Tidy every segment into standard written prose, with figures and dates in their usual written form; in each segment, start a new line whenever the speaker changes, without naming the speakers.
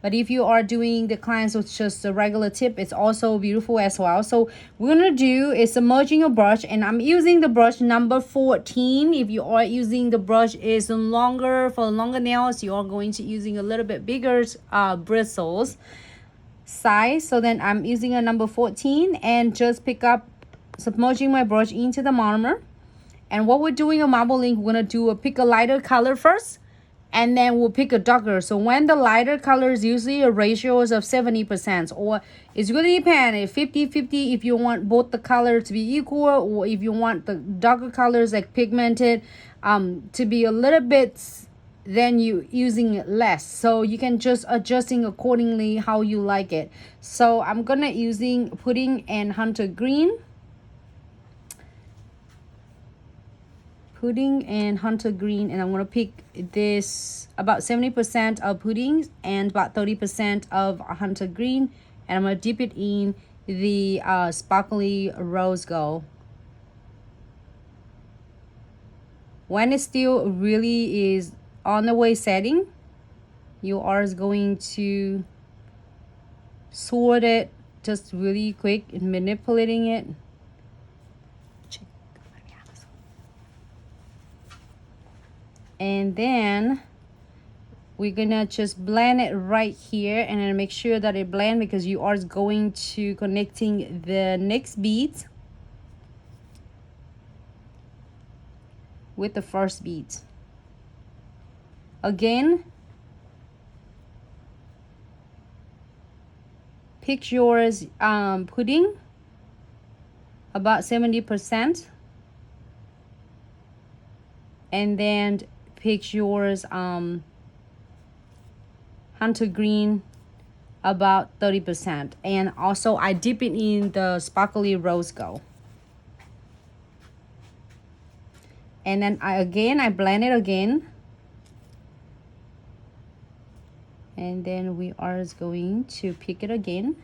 But if you are doing the clients with just a regular tip, it's also beautiful as well. So we're gonna do is submerging a brush, and I'm using the brush number 14. If you are using the brush is longer for longer nails, you are going to using a little bit bigger bristles size. So then I'm using a number 14 and just pick up, submerging my brush into the monomer. And what we're doing on Marble Ink, we're gonna pick a lighter color first, and then we'll pick a darker. So when the lighter color is usually a ratios of 70%, or it's really depend if 50-50 if you want both the color to be equal, or if you want the darker colors like pigmented to be a little bit, then you using it less. So you can just adjusting accordingly how you like it. So I'm gonna putting in Hunter Green. Pudding and Hunter Green, and I'm gonna pick this about 70% of pudding and about 30% of Hunter Green, and I'm gonna dip it in the sparkly rose gold. When it still really is on the way setting, you are going to sort it just really quick and manipulating it. And then we're gonna just blend it right here, and then make sure that it blend, because you are going to connecting the next bead with the first bead. Again, pick yours pudding about 70%, and then pick yours Hunter Green about 30%, and also I dip it in the sparkly rose gold, and then I blend it again, and then we are going to pick it again.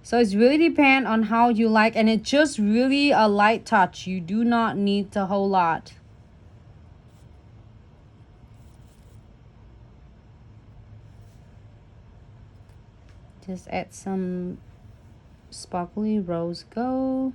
So it's really depend on how you like, and it's just really a light touch. You do not need a whole lot. Just add some sparkly rose gold.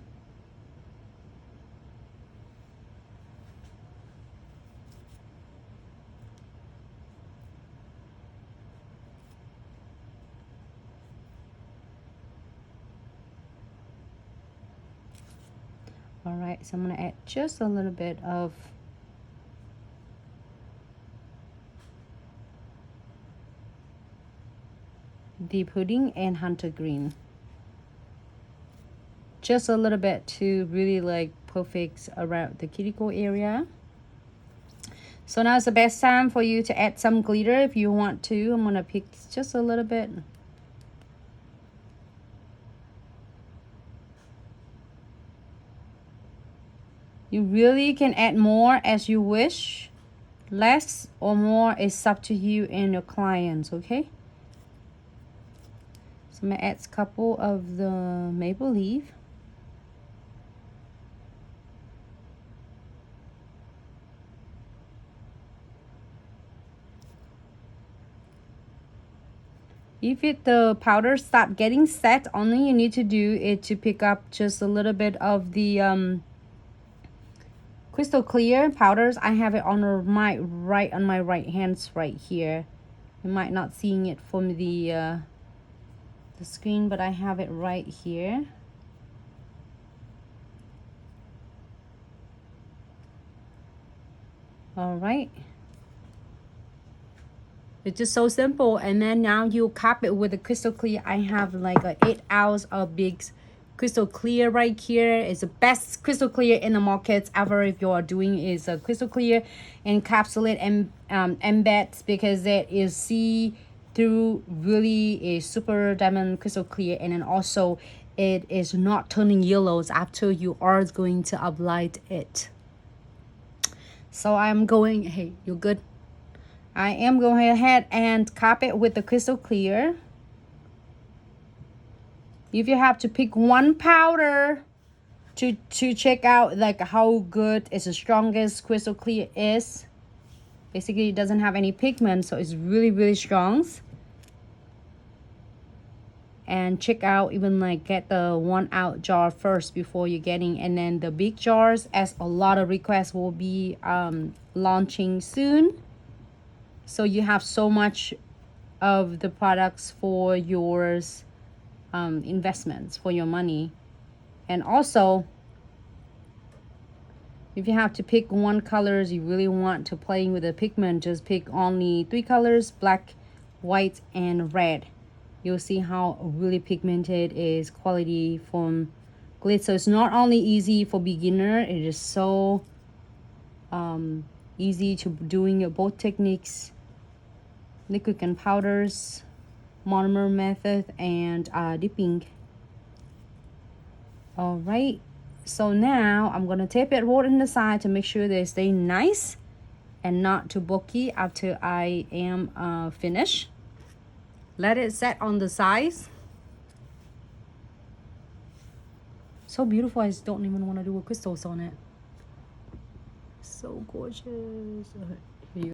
All right, so I'm gonna add just a little bit of the pudding and Hunter Green. Just a little bit to really like perfect around the cuticle area. So now is the best time for you to add some glitter if you want to. I'm gonna pick just a little bit. You really can add more as you wish. Less or more is up to you and your clients, okay? So I'm gonna add a couple of the maple leaf. If the powder start getting set, only you need to do is to pick up just a little bit of the crystal clear powders. I have it on my right hands right here. You might not seeing it from the screen, but I have it right here. All right, it's just so simple. And then now you cap it with the crystal clear. I have like a 8 ounce of big crystal clear right here. It's the best crystal clear in the market ever. If you are doing is a crystal clear encapsulate and embed, because it is see through, really a super diamond crystal clear, and then also it is not turning yellows after you are going to uplight it. So I'm going, hey, you're good. I am going ahead and cap it with the crystal clear. If you have to pick one powder to check out like how good is the strongest crystal clear is Basically, it doesn't have any pigment, so it's really strong. And check out, even like get the 1 ounce jar first before you're getting, and then the big jars, as a lot of requests will be launching soon, so you have so much of the products for yours investments, for your money. And also, if you have to pick one colors, you really want to play with the pigment, just pick only 3 colors: black, white, and red. You'll see how really pigmented is quality from Glitz. So it's not only easy for beginner, it is so easy to doing both techniques, liquid and powders, monomer method, and dipping. All right, so now I'm gonna tape it right in the side to make sure they stay nice and not too bulky after I am finished. Let it set on the sides. So beautiful, I just don't even want to do a crystals on it. So gorgeous.